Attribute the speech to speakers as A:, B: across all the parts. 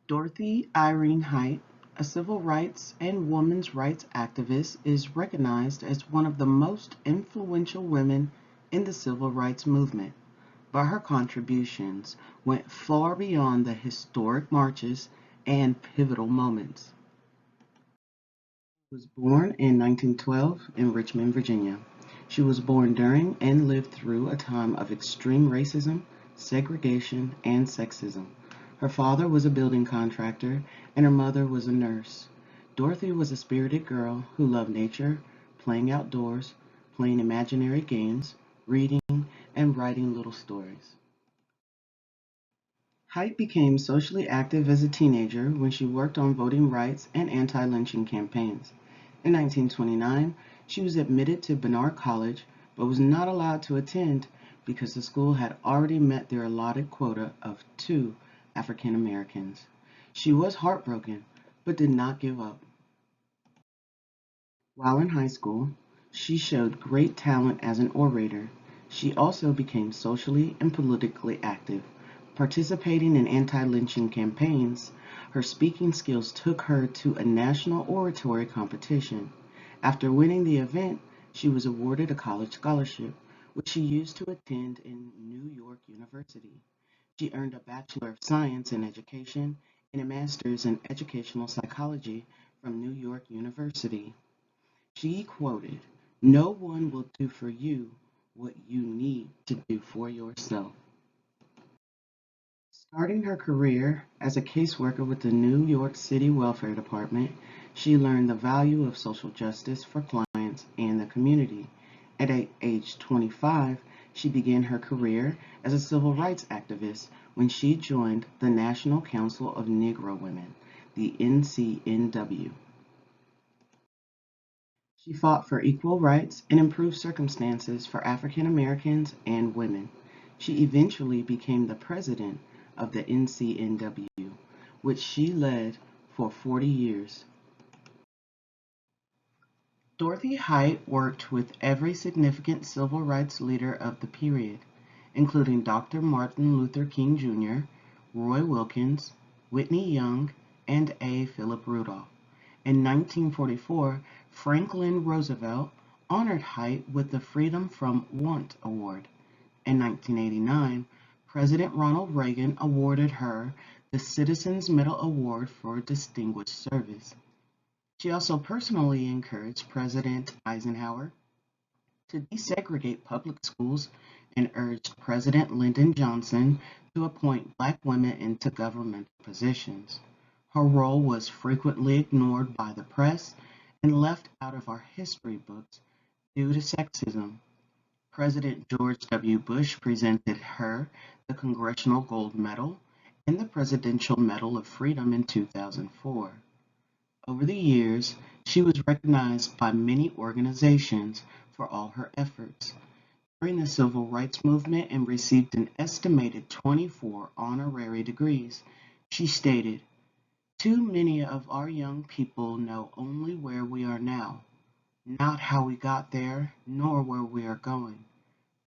A: Dorothy Irene Height, a civil rights and women's rights activist, is recognized as one of the most influential women in the civil rights movement, but her contributions went far beyond the historic marches and pivotal moments. She was born in 1912 in Richmond, Virginia. She was born during and lived through a time of extreme racism, segregation, and sexism. Her father was a building contractor and her mother was a nurse. Dorothy was a spirited girl who loved nature, playing outdoors, playing imaginary games, reading, and writing little stories. Height became socially active as a teenager when she worked on voting rights and anti-lynching campaigns. In 1929, she was admitted to Barnard College but was not allowed to attend because the school had already met their allotted quota of two African Americans. She was heartbroken but did not give up. While in high school, she showed great talent as an orator. She also became socially and politically active, participating in anti-lynching campaigns. Her speaking skills took her to a national oratory competition. After winning the event, she was awarded a college scholarship, which she used to attend in New York University. She earned a Bachelor of Science in Education and a Master's in Educational Psychology from New York University. She quoted, "No one will do for you what you need to do for yourself." Starting her career as a caseworker with the New York City Welfare Department, she learned the value of social justice for clients and the community. At age 25, she began her career as a civil rights activist when she joined the National Council of Negro Women, the NCNW. She fought for equal rights and improved circumstances for African Americans and women. She eventually became the president of the NCNW, which she led for 40 years. Dorothy Height worked with every significant civil rights leader of the period, including Dr. Martin Luther King Jr., Roy Wilkins, Whitney Young, and A. Philip Rudolph. In 1944, Franklin Roosevelt honored Height with the Freedom from Want Award. In 1989, President Ronald Reagan awarded her the Citizens Medal Award for Distinguished Service. She also personally encouraged President Eisenhower to desegregate public schools and urged President Lyndon Johnson to appoint black women into government positions. Her role was frequently ignored by the press and left out of our history books due to sexism. President George W. Bush presented her the Congressional Gold Medal and the Presidential Medal of Freedom in 2004. Over the years, she was recognized by many organizations for all her efforts during the civil rights movement and received an estimated 24 honorary degrees. She stated, "Too many of our young people know only where we are now, not how we got there, nor where we are going.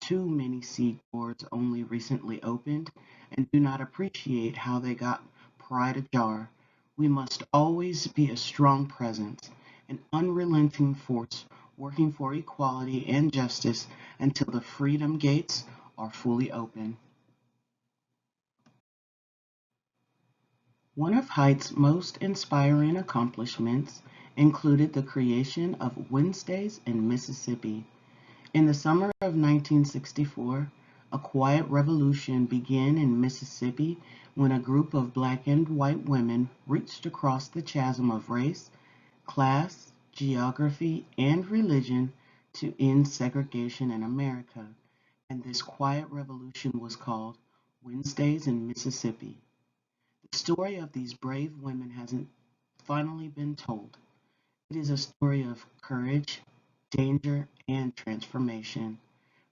A: Too many see doors only recently opened and do not appreciate how they got pried ajar. We must always be a strong presence, an unrelenting force working for equality and justice until the freedom gates are fully open." One of Haidt's most inspiring accomplishments included the creation of Wednesdays in Mississippi. In the summer of 1964, a quiet revolution began in Mississippi when a group of black and white women reached across the chasm of race, class, geography, and religion to end segregation in America, and this quiet revolution was called Wednesdays in Mississippi. The story of these brave women hasn't finally been told. It is a story of courage, danger, and transformation.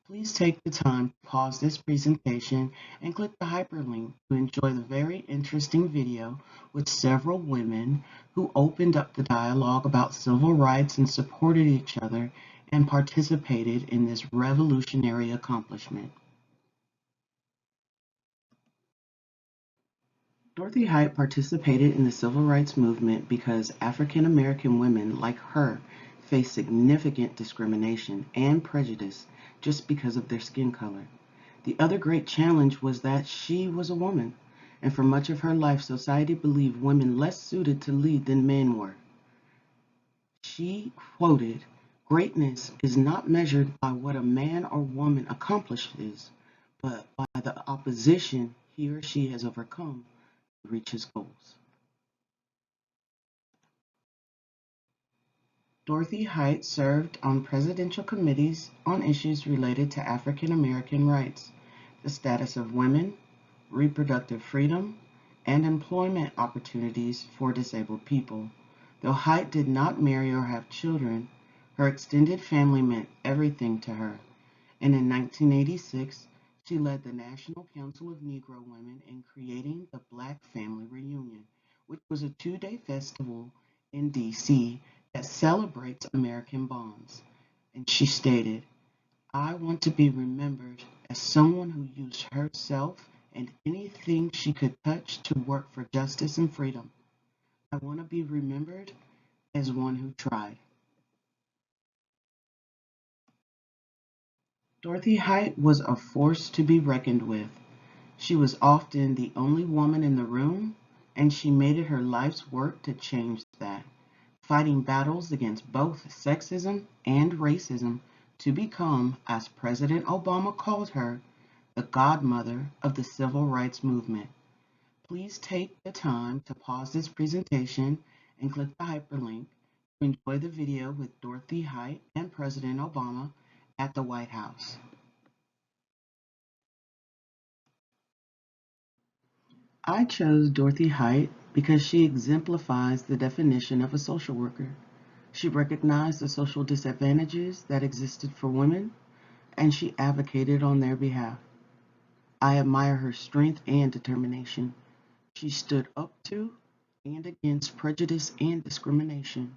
A: Please take the time to pause this presentation and click the hyperlink to enjoy the very interesting video with several women who opened up the dialogue about civil rights and supported each other and participated in this revolutionary accomplishment. Dorothy Height participated in the civil rights movement because African American women like her faced significant discrimination and prejudice just because of their skin color. The other great challenge was that she was a woman, and for much of her life, society believed women less suited to lead than men were. She quoted, "Greatness is not measured by what a man or woman accomplishes, but by the opposition he or she has overcome to reach his goals." Dorothy Height served on presidential committees on issues related to African American rights, the status of women, reproductive freedom, and employment opportunities for disabled people. Though Height did not marry or have children, her extended family meant everything to her, and in 1986 she led the National Council of Negro Women in creating the Black Family Reunion, which was a 2-day festival in D.C. that celebrates American bonds. And she stated, "I want to be remembered as someone who used herself and anything she could touch to work for justice and freedom. I want to be remembered as one who tried." Dorothy Height was a force to be reckoned with. She was often the only woman in the room, and she made it her life's work to change that, fighting battles against both sexism and racism to become, as President Obama called her, the godmother of the civil rights movement. Please take the time to pause this presentation and click the hyperlink to enjoy the video with Dorothy Height and President Obama at the White House. I chose Dorothy Height because she exemplifies the definition of a social worker. She recognized the social disadvantages that existed for women, and she advocated on their behalf. I admire her strength and determination. She stood up to and against prejudice and discrimination.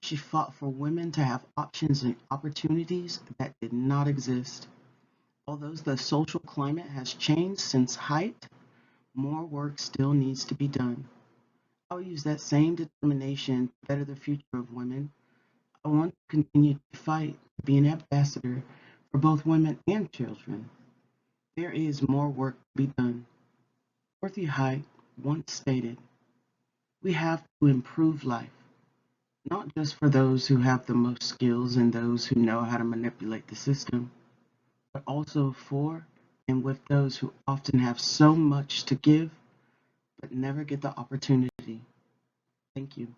A: She fought for women to have options and opportunities that did not exist. Although the social climate has changed since Height, more work still needs to be done. I'll use that same determination to better the future of women. I want to continue to fight to be an ambassador for both women and children. There is more work to be done. Dorothy Height once stated, "We have to improve life, not just for those who have the most skills and those who know how to manipulate the system, but also for and with those who often have so much to give but never get the opportunity." Thank you.